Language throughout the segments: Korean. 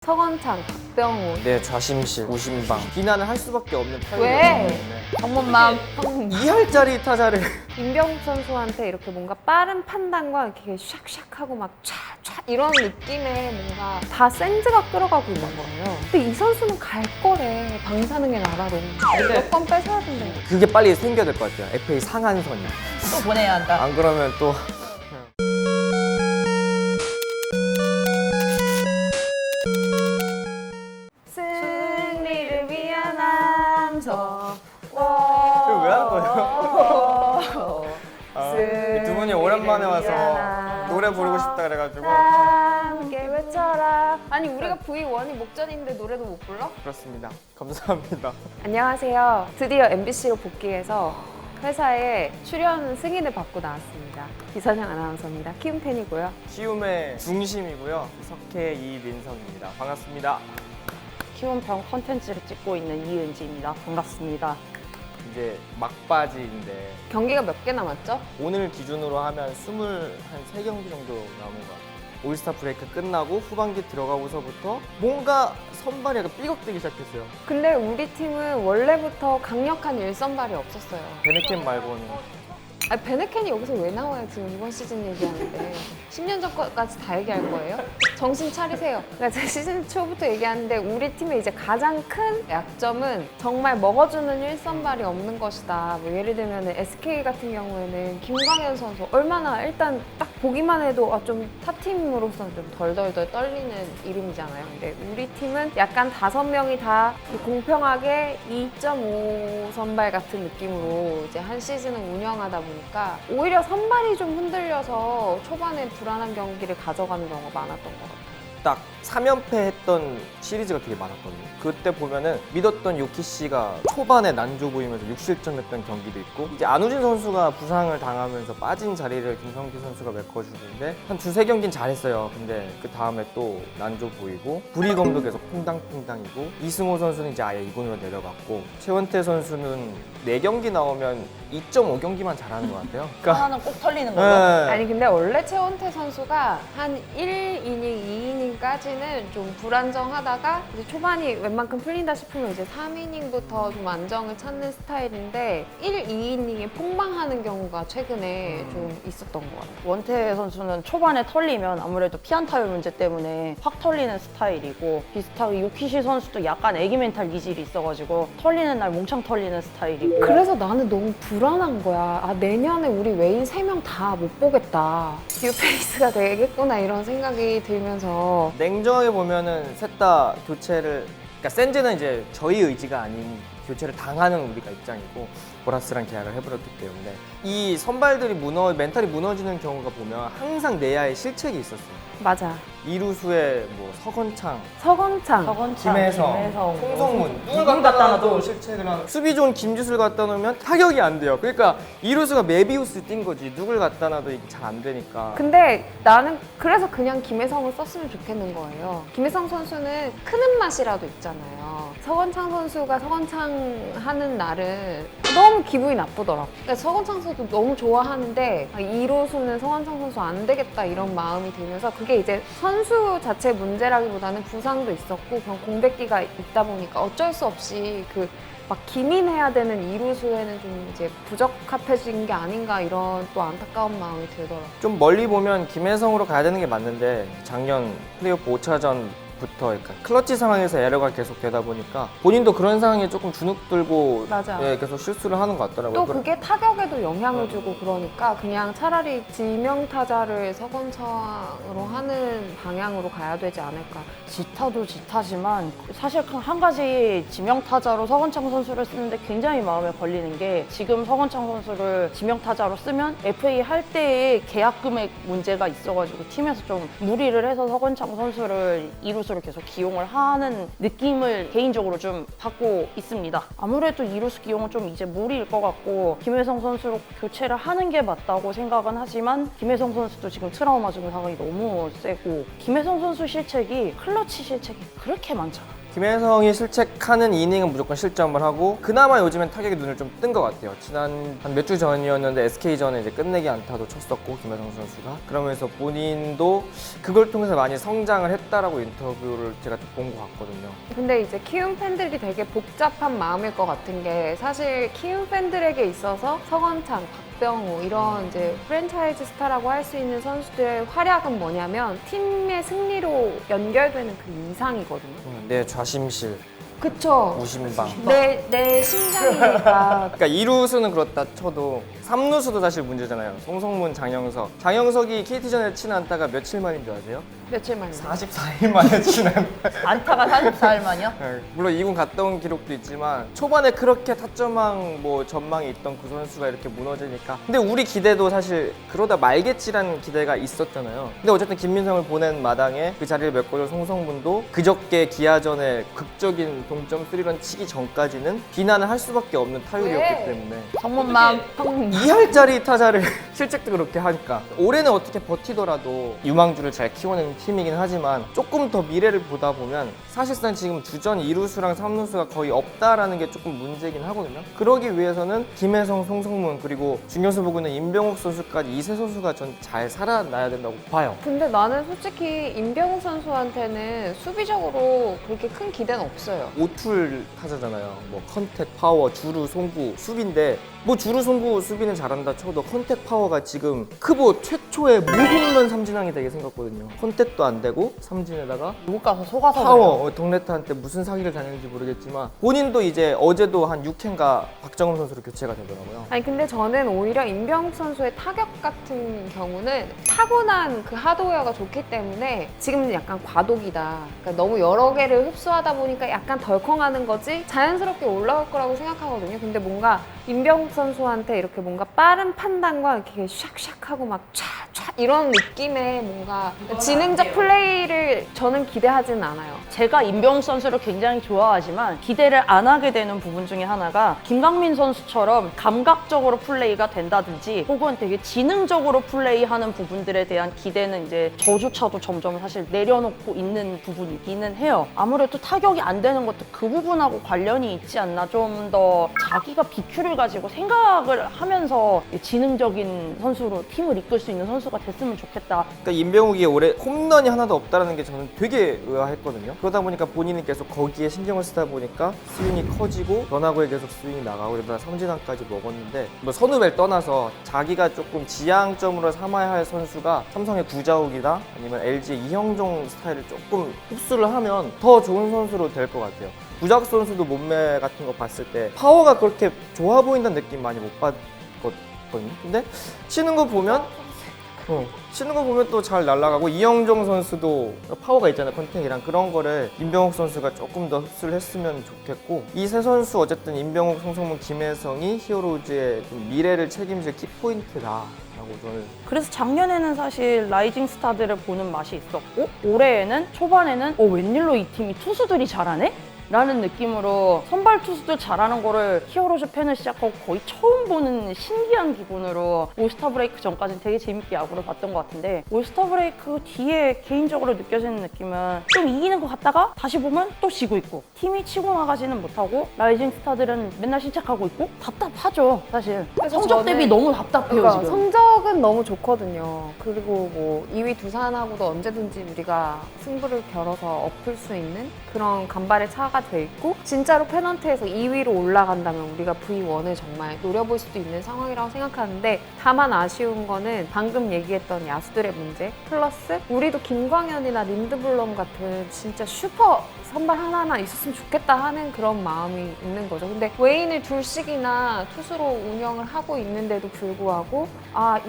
서건창, 박병호. 네, 좌심실, 우심방. 비난을 할 수밖에 없는 타율이 왜? 성문맘. 2할짜리 타자를 임병욱 선수한테 이렇게 뭔가 빠른 판단과 이렇게 샥샥하고 막 촤촤 이런 느낌의 뭔가 다 센즈가 끌어가고 있는 거예요. 근데 이 선수는 갈 거래. 방사능의 나라로. 무조건 뺏어야 된다고. 그게 빨리 생겨야 될 것 같아요. FA 상한선이. 또 보내야 한다. 안 그러면 또 승리를 위한 함성. 이거 왜 하는 거예요? 승리를 두 분이 오랜만에 와서 위한 노래 부르고 싶다 그래가지고 함께 외쳐라. 아니 우리가 V1이 목전인데 노래도 못 불러? 그렇습니다. 감사합니다. 안녕하세요. 드디어 MBC로 복귀해서 회사에 출연 승인을 받고 나왔습니다. 이선영 아나운서입니다. 키움팬이고요. 키움의 중심이고요. 석혜 이민성입니다. 반갑습니다. 키움병 컨텐츠를 찍고 있는 이은지입니다. 반갑습니다. 이제 막바지인데 경기가 몇 개 남았죠? 오늘 기준으로 하면 23경기 정도 남은 것 같아요. 올스타 브레이크 끝나고 후반기 들어가고서부터 뭔가 선발이 약간 삐걱대기 시작했어요. 근데 우리 팀은 원래부터 강력한 일선발이 없었어요. 베네켄 말고는. 아니, 베네켄이 여기서 왜 나와요? 지금 이번 시즌 얘기하는데 10년 전 거까지 다 얘기할 거예요? 정신 차리세요. 그러니까 제가 시즌 초부터 얘기하는데 우리 팀의 이제 가장 큰 약점은 정말 먹어주는 일선발이 없는 것이다. 뭐 예를 들면 SK 같은 경우에는 김광현 선수 얼마나 일단 딱 보기만 해도 좀 탑팀으로서는 좀 덜덜덜 떨리는 이름이잖아요. 근데 우리 팀은 약간 5명이 다 공평하게 2.5 선발 같은 느낌으로 이제 한 시즌을 운영하다 보니까 오히려 선발이 좀 흔들려서 초반에 불안한 경기를 가져가는 경우가 많았던 것 같아요. 딱 3연패 했던 시리즈가 되게 많았거든요. 그때 보면은 믿었던 요키 씨가 초반에 난조 보이면서 6실점했던 경기도 있고 이제 안우진 선수가 부상을 당하면서 빠진 자리를 김성기 선수가 메꿔주는데 한 2-3경기는 잘했어요. 근데 그 다음에 또 난조 보이고 불이검도 계속 퐁당퐁당이고 이승호 선수는 이제 아예 2군으로 내려갔고 최원태 선수는 4경기 나오면 2.5경기만 잘하는 것 같아요. 그러니까 하나는 꼭 털리는 걸로. 아니 근데 원래 최원태 선수가 한 1이닝, 2이닝까지는 좀 불안정하다가 이제 초반이 웬만큼 풀린다 싶으면 이제 3이닝부터 좀 안정을 찾는 스타일인데 1, 2이닝에 폭망하는 경우가 최근에 좀 있었던 것 같아요. 원태 선수는 초반에 털리면 아무래도 피안타율 문제 때문에 확 털리는 스타일이고 비슷하게 요키시 선수도 약간 애기 멘탈 기질이 있어가지고 털리는 날 몽창 털리는 스타일이고 그래서 나는 너무 불안한 거야. 아, 내년에 우리 외인 3명 다 못 보겠다. 뉴페이스가 되겠구나 이런 생각이 들면서 냉정하게 보면은 셋 다 교체를 그러니까 센즈는 이제 저희 의지가 아닌 교체를 당하는 우리가 입장이고 보라스랑 계약을 해버렸기 때문에 이 선발들이 멘탈이 무너지는 경우가 보면 항상 내야에 실책이 있었어요. 맞아. 이루수의 뭐 서건창, 서건창. 김혜성, 송성문 누굴 누굴 갖다 갖다 놔도 놔도 실책을 하는 수비 좋은 김주술 갖다 놓으면 타격이 안 돼요. 그러니까 이루수가 메비우스 뛴 거지 누굴 갖다 놔도 이게 잘 안 되니까. 근데 나는 그래서 그냥 김혜성을 썼으면 좋겠는 거예요. 김혜성 선수는 크는 맛이라도 있잖아요. 서건창 선수가 서건창 하는 날은 너무 기분이 나쁘더라고. 그러니까 서건창 선수 너무 좋아하는데 이로수는 서건창 선수 안 되겠다 이런 마음이 들면서 그게 이제 선수 자체 문제라기보다는 부상도 있었고 그런 공백기가 있다 보니까 어쩔 수 없이 막 기민해야 되는 이루수에는 좀 이제 부적합해진 게 아닌가 이런 또 안타까운 마음이 들더라고요. 좀 멀리 보면 김혜성으로 가야 되는 게 맞는데 작년 플레이오프 5차전부터 그러니까 클러치 상황에서 에러가 계속 되다 보니까 본인도 그런 상황에 조금 주눅 들고 맞아. 예, 계속 실수를 하는 것 같더라고요. 또 그게 타격에도 영향을 주고 그러니까 그냥 차라리 지명타자를 서건창으로 하는 방향으로 가야 되지 않을까. 지타도 지타지만 사실 한 가지 지명타자로 서건창 선수를 쓰는데 굉장히 마음에 걸리는 게 지금 서건창 선수를 지명타자로 쓰면 FA 할 때의 계약 금액 문제가 있어가지고 팀에서 좀 무리를 해서 서건창 선수를 이루수를 계속 기용을 하는 느낌을 개인적으로 좀 받고 있습니다. 아무래도 이루수 기용은 좀 이제 무리일 것 같고 김혜성 선수로 교체를 하는 게 맞다고 생각은 하지만 김혜성 선수도 지금 트라우마 증상이 너무 세고 김혜성 선수 실책이 클러치 실책이 그렇게 많잖아. 김혜성이 실책하는 이닝은 무조건 실점을 하고 그나마 요즘엔 타격에 눈을 좀 뜬 것 같아요. 지난 한 몇 주 전이었는데 SK전에 이제 끝내기 안타도 쳤었고 김혜성 선수가 그러면서 본인도 그걸 통해서 많이 성장을 했다라고 인터뷰를 제가 본 것 같거든요. 근데 이제 키움 팬들이 되게 복잡한 마음일 것 같은 게 사실 키움 팬들에게 있어서 서건창, 박병호 이런 이제 프랜차이즈 스타라고 할 수 있는 선수들의 활약은 뭐냐면 팀의 승리로 연결되는 그 이상이거든요. 내 좌심실, 그쵸? 우심방. 내 심장이니까. 그러니까 2루수는 그렇다 쳐도 3루수도 사실 문제잖아요. 송성문, 장영석. 장영석이 KT전에 친 안타가 며칠 만인 줄 아세요? 며칠 만에. 44일 만에 친 안타. 안타가 44일 만이요? 네, 물론 2군 갔다 온 기록도 있지만 초반에 그렇게 타점왕 뭐 전망이 있던 그 선수가 이렇게 무너지니까 근데 우리 기대도 사실 그러다 말겠지라는 기대가 있었잖아요. 근데 어쨌든 김민성을 보낸 마당에 그 자리를 메꿔줄 송성문도 그저께 기아전에 극적인 동점 3런 치기 전까지는 비난을 할 수밖에 없는 타율이었기 왜? 때문에 성문맘. 2할짜리 타자를 실책도 그렇게 하니까 올해는 어떻게 버티더라도 유망주를 잘 키워내는 팀이긴 하지만 조금 더 미래를 보다 보면 사실상 지금 주전 2루수랑 3루수가 거의 없다라는 게 조금 문제긴 하거든요. 그러기 위해서는 김혜성, 송성문 그리고 중요수 보고 있는 임병욱 선수까지 이 세 선수가 전 잘 살아나야 된다고 봐요. 근데 나는 솔직히 임병욱 선수한테는 수비적으로 그렇게 큰 기대는 없어요. 오툴 타자잖아요. 뭐 컨택, 파워, 주루, 송구, 수비인데 뭐 주루, 송구, 수비는 잘한다 쳐도 컨택 파워가 지금 크보 최초의 무홈런 삼진왕이 되게 생겼거든요. 컨택도 안 되고 삼진에다가 미국 가서 속아서 그래요. 파워, 동네타한테 무슨 사기를 당했는지 모르겠지만 본인도 이제 어제도 한 6회인가 박정훈 선수로 교체가 되더라고요. 아니 근데 저는 오히려 임병욱 선수의 타격 같은 경우는 타고난 그 하드웨어가 좋기 때문에 지금은 약간 과도기다. 그러니까 너무 여러 개를 흡수하다 보니까 약간 덜컹하는 거지 자연스럽게 올라올 거라고 생각하거든요. 근데 뭔가 임병욱 선수한테 이렇게 뭔가 빠른 판단과 이렇게 샥샥하고 막 촤촤 이런 느낌의 뭔가 지능적 플레이를 저는 기대하진 않아요. 제가 임병욱 선수를 굉장히 좋아하지만 기대를 안 하게 되는 부분 중에 하나가 김강민 선수처럼 감각적으로 플레이가 된다든지 혹은 되게 지능적으로 플레이하는 부분들에 대한 기대는 이제 저조차도 점점 사실 내려놓고 있는 부분이기는 해요. 아무래도 타격이 안 되는 것도 그 부분하고 관련이 있지 않나. 좀 더 자기가 BQ를 가지고 생각을 하면서 지능적인 선수로 팀을 이끌 수 있는 선수가 됐으면 좋겠다. 그러니까 임병욱이 올해 홈런이 하나도 없다는 게 저는 되게 의아했거든요. 그러다 보니까 본인이 계속 거기에 신경을 쓰다 보니까 스윙이 커지고 변화구에 계속 스윙이 나가고 그러다 삼진왕까지 먹었는데 뭐 선후배를 떠나서 자기가 조금 지향점으로 삼아야 할 선수가 삼성의 구자욱이나 아니면 LG의 이형종 스타일을 조금 흡수를 하면 더 좋은 선수로 될 것 같아요. 구자욱 선수도 몸매 같은 거 봤을 때 파워가 그렇게 좋아 보인다는 느낌 많이 못 받거든요. 근데 치는 거 보면 또 잘 날아가고 이영종 선수도 파워가 있잖아요. 컨택이랑 그런 거를 임병욱 선수가 조금 더 흡수를 했으면 좋겠고 이 세 선수 어쨌든 임병욱, 송성문, 김혜성이 히어로즈의 좀 미래를 책임질 키포인트다. 저는. 그래서 작년에는 사실 라이징 스타들을 보는 맛이 있었고 올해에는 초반에는 웬일로 이 팀이 투수들이 잘하네? 라는 느낌으로 선발 투수들 잘하는 거를 히어로즈 팬을 시작하고 거의 처음 보는 신기한 기분으로 올스타 브레이크 전까지는 되게 재밌게 야구를 봤던 것 같은데 올스타 브레이크 뒤에 개인적으로 느껴지는 느낌은 좀 이기는 것 같다가 다시 보면 또 지고 있고 팀이 치고 나가지는 못하고 라이징 스타들은 맨날 실책하고 있고 답답하죠 사실. 그래서 성적 저는- 대비 너무 답답해요 그러니까 지금. 성적은 너무 좋거든요. 그리고 뭐 2위 두산하고도 언제든지 우리가 승부를 겨뤄서 엎을 수 있는 그런 간발의 차가 돼 있고 진짜로 페넌트에서 2위로 올라간다면 우리가 V1을 정말 노려볼 수도 있는 상황이라고 생각하는데 다만 아쉬운 거는 방금 얘기했던 야수들의 문제 플러스 우리도 김광현이나 린드블럼 같은 진짜 슈퍼 선발 하나하나 있었으면 좋겠다 하는 그런 마음이 있는 거죠. 근데 외인을 둘씩이나 투수로 운영을 하고 있는데도 불구하고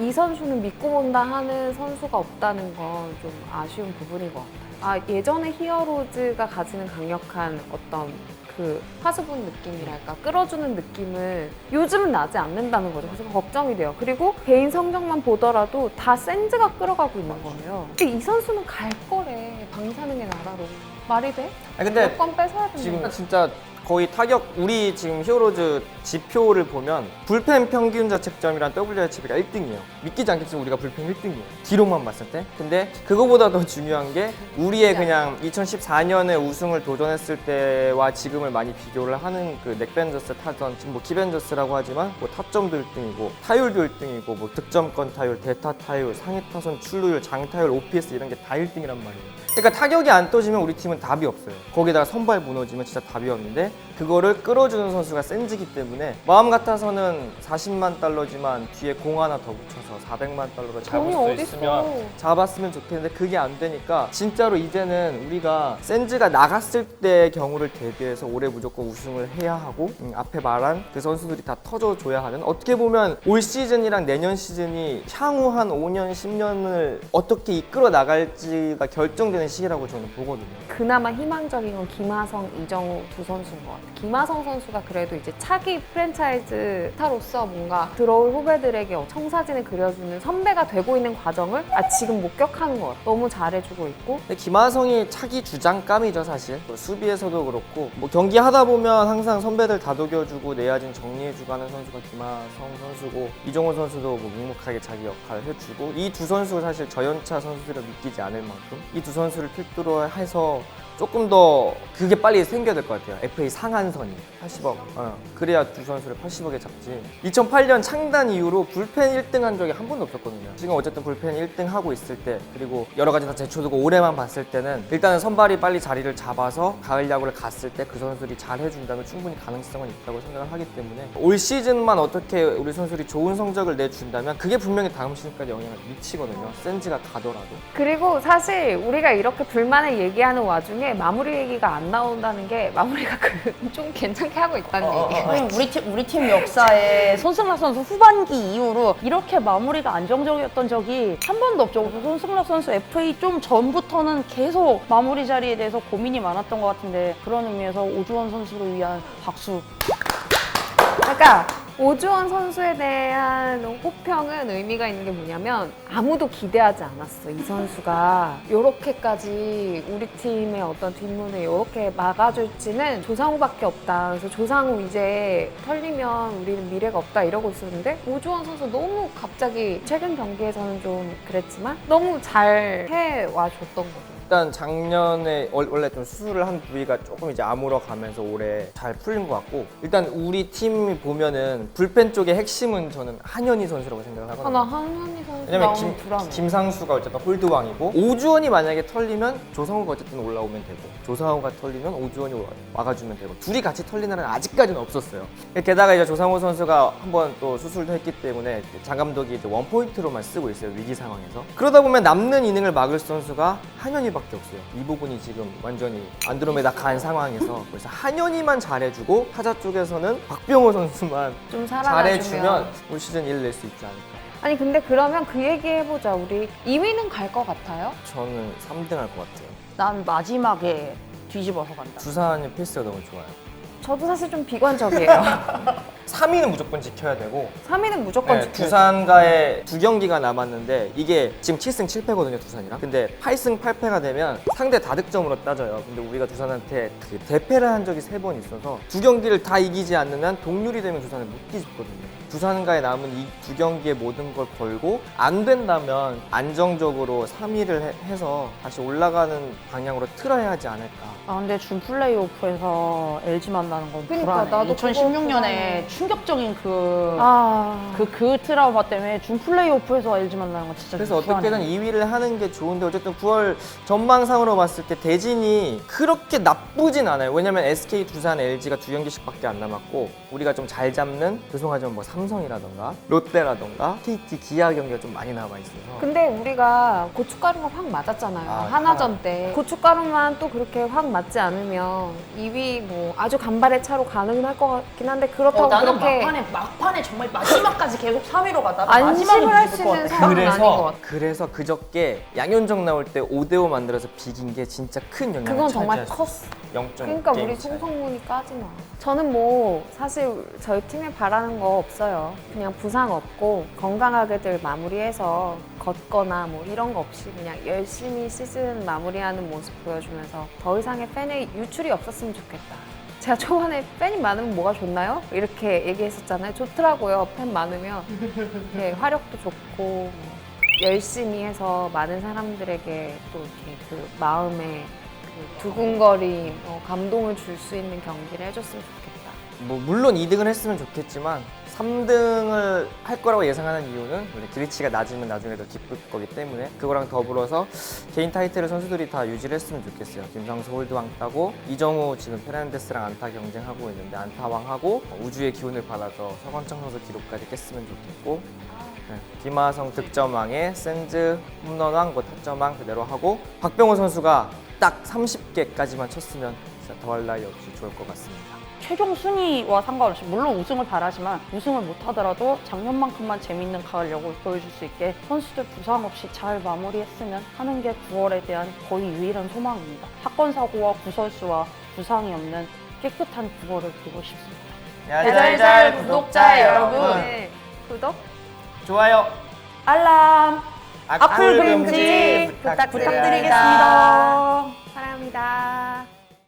이 선수는 믿고 본다 하는 선수가 없다는 건 좀 아쉬운 부분인 것 같아요. 예전에 히어로즈가 가지는 강력한 어떤 그 파수분 느낌이랄까 끌어주는 느낌을 요즘은 나지 않는다는 거죠. 그래서 걱정이 돼요. 그리고 개인 성적만 보더라도 다 센즈가 끌어가고 있는 거예요. 근데 이 선수는 갈 거래. 방사능의 나라로. 말이 돼? 근데 몇 번 뺏어야 된다. 지금 진짜 거의 타격 우리 지금 히어로즈 지표를 보면 불펜 평균 자책점이랑 WHP가 1등이에요. 믿기지 않겠지만 우리가 불펜 1등이에요. 기록만 봤을 때. 근데 그거보다 더 중요한 게 우리의 그냥 2014년에 우승을 도전했을 때와 지금을 많이 비교를 하는 그 넥벤저스 타전, 지금 뭐 키벤저스라고 하지만 뭐 타점도 1등이고 타율도 1등이고 뭐 득점권 타율, 대타 타율, 상위 타선 출루율, 장타율, OPS 이런 게 다 1등이란 말이에요. 그러니까 타격이 안 떠지면 우리 팀은 답이 없어요. 거기다가 선발 무너지면 진짜 답이 없는데 그거를 끌어주는 선수가 센즈기 때문에 마음 같아서는 40만 달러지만 뒤에 공 하나 더 붙여서 400만 달러로 잡을 돈이 수 있으면 잡았으면 좋겠는데 그게 안 되니까 진짜로 이제는 우리가 센즈가 나갔을 때의 경우를 대비해서 올해 무조건 우승을 해야 하고 앞에 말한 그 선수들이 다 터져줘야 하는, 어떻게 보면 올 시즌이랑 내년 시즌이 향후 한 5년, 10년을 어떻게 이끌어 나갈지가 결정되는 시기라고 저는 보거든요. 그나마 희망적인 건 김하성, 이정우 두 선수인 것 같아요. 김하성 선수가 그래도 이제 차기 프랜차이즈 스타로서 뭔가 들어올 후배들에게 청사진을 그려주는 선배가 되고 있는 과정을 지금 목격하는 것 같아요. 너무 잘해주고 있고. 근데 김하성이 차기 주장감이죠 사실. 뭐 수비에서도 그렇고 뭐 경기 하다 보면 항상 선배들 다독여주고 내야진 정리해주고 하는 선수가 김하성 선수고, 이정우 선수도 뭐 묵묵하게 자기 역할을 해주고, 이 두 선수가 사실 저연차 선수들을 믿기지 않을 만큼 이 두 선수를 필두로 해서 조금 더 그게 빨리 생겨야 될 것 같아요. FA 상한선이 80억. 그래야 두 선수를 80억에 잡지. 2008년 창단 이후로 불펜 1등 한 적이 한 번도 없었거든요. 지금 어쨌든 불펜 1등 하고 있을 때, 그리고 여러 가지 다 제쳐두고 올해만 봤을 때는 일단은 선발이 빨리 자리를 잡아서 가을 야구를 갔을 때 그 선수들이 잘 해준다면 충분히 가능성은 있다고 생각을 하기 때문에 올 시즌만 어떻게 우리 선수들이 좋은 성적을 내준다면 그게 분명히 다음 시즌까지 영향을 미치거든요. 센즈가 가더라도. 그리고 사실 우리가 이렇게 불만을 얘기하는 와중에 마무리 얘기가 안 나온다는 게 마무리가 좀 괜찮게 하고 있다는 얘기예요. 우리 팀 역사에 손승락 선수 후반기 이후로 이렇게 마무리가 안정적이었던 적이 한 번도 없죠. 손승락 선수 FA 좀 전부터는 계속 마무리 자리에 대해서 고민이 많았던 것 같은데, 그런 의미에서 오주원 선수를 위한 박수. 그러니까 오주원 선수에 대한 호평은 의미가 있는 게 뭐냐면, 아무도 기대하지 않았어. 이 선수가 이렇게까지 우리 팀의 어떤 뒷문을 이렇게 막아줄지는 조상우밖에 없다. 그래서 조상우 이제 털리면 우리는 미래가 없다 이러고 있었는데, 오주원 선수 너무 갑자기 최근 경기에서는 좀 그랬지만 너무 잘 해와 줬던 거죠. 일단 작년에 원래 좀 수술을 한 부위가 조금 이제 아물어 가면서 올해 잘 풀린 것 같고, 일단 우리 팀 보면은 불펜 쪽의 핵심은 저는 한현희 선수라고 생각을 하거든요. 한현희 선수 왜냐면 나오면 불안해. 김상수가 어쨌든 홀드왕이고, 오주원이 만약에 털리면 조상우가 어쨌든 올라오면 되고, 조상우가 털리면 오주원이 막아주면 되고, 둘이 같이 털리는 날은 아직까지는 없었어요. 게다가 이제 조상우 선수가 한번 또 수술도 했기 때문에 장 감독이 이제 원포인트로만 쓰고 있어요, 위기 상황에서. 그러다 보면 남는 이닝을 막을 선수가 한현희밖에 없어요. 이 부분이 지금 완전히 안드로메다 간 상황에서, 그래서 한현희만 잘해주고 타자 쪽에서는 박병호 선수만 좀 살아나주면. 잘해주면 올 시즌 1 낼 수 있지 않을까. 아니 근데 그러면 그 얘기 해보자. 우리 2위는 갈 것 같아요? 저는 3등 할 것 같아요. 난 마지막에 뒤집어서 간다. 두산의 페이스가 너무 좋아요. 저도 사실 좀 비관적이에요. 3위는 무조건 지켜야 되고, 3위는 무조건 네, 지켜요. 두산과의 2경기가 남았는데 이게 지금 7승 7패거든요, 두산이랑. 근데 8승 8패가 되면 상대 다득점으로 따져요. 근데 우리가 두산한테 그 대패를 한 적이 3번 있어서 2경기를 다 이기지 않는 한 동률이 되면 두산을 못 뒤집거든요. 두산과의 남은 이 2경기의 모든 걸 걸고 안 된다면 안정적으로 3위를 해서 다시 올라가는 방향으로 틀어야 하지 않을까. 근데 준 플레이오프에서 LG 만나는 건 그러니까, 불안해. 나도 그거 2016년에 불안해. 충격적인 아, 그 트라우마 때문에 준 플레이오프에서 LG 만나는 건 진짜 그래서 불안해. 어떻게든 2위를 하는 게 좋은데, 어쨌든 9월 전망상으로 봤을 때 대진이 그렇게 나쁘진 않아요. 왜냐면 SK, 두산, LG가 2경기씩밖에 안 남았고, 우리가 좀 잘 잡는, 죄송하지만 뭐 삼성이라던가 롯데라던가 KT, 기아 경기가 좀 많이 남아 있어서. 근데 우리가 고춧가루가 확 맞았잖아요. 하나전 때. 고춧가루만 또 그렇게 확 맞지 않으면 2위 뭐 아주 간발의 차로 가능할 것 같긴 한데, 그렇다고 나는 그렇게 막판에 정말 마지막까지 계속 3위로 가다가 안심을 할 수 뒤집을 것 있는 같아. 상황은 아닌 것 같아. 그래서 그저께 양현종 나올 때 5대5 만들어서 비긴 게 진짜 큰 영향을 그건 정말 차지했어요. 컸어. 0.5 그러니까 우리 게임 차이. 송성문이 까지 마. 저는 뭐 사실 저희 팀에 바라는 거 없어요. 그냥 부상 없고 건강하게들 마무리해서 걷거나 뭐 이런 거 없이 그냥 열심히 시즌 마무리하는 모습 보여주면서 더 이상의 팬의 유출이 없었으면 좋겠다. 제가 초반에 팬이 많으면 뭐가 좋나요? 이렇게 얘기했었잖아요. 좋더라고요. 팬 많으면. 네, 화력도 좋고 열심히 해서 많은 사람들에게 또 이렇게 그 마음에 그 두근거림, 감동을 줄 수 있는 경기를 해줬으면 좋겠다. 뭐 물론 2등을 했으면 좋겠지만 3등을 할 거라고 예상하는 이유는 원래 기리치가 낮으면 나중에 더 기쁠 거기 때문에 그거랑 더불어서 개인 타이틀을 선수들이 다 유지를 했으면 좋겠어요. 김상수 홀드왕 따고 이정우 지금 페르난데스랑 안타 경쟁하고 있는데 안타왕하고 우주의 기운을 받아서 서건창 선수 기록까지 깼으면 좋겠고 네, 김하성 득점왕에 센즈 홈런왕, 타점왕 그대로 하고 박병호 선수가 딱 30개까지만 쳤으면 진짜 더할 나위 없이 좋을 것 같습니다. 최종 순위와 상관없이 물론 우승을 바라지만 우승을 못하더라도 작년만큼만 재밌는 가을 야구를 보여줄 수 있게 선수들 부상 없이 잘 마무리했으면 하는 게 9월에 대한 거의 유일한 소망입니다. 사건 사고와 구설수와 부상이 없는 깨끗한 9월을 보고 싶습니다. 야잘잘 구독자 여러분 네, 구독 좋아요 알람 악플 금지 부탁드리겠습니다. 부탁드리겠습니다. 사랑합니다.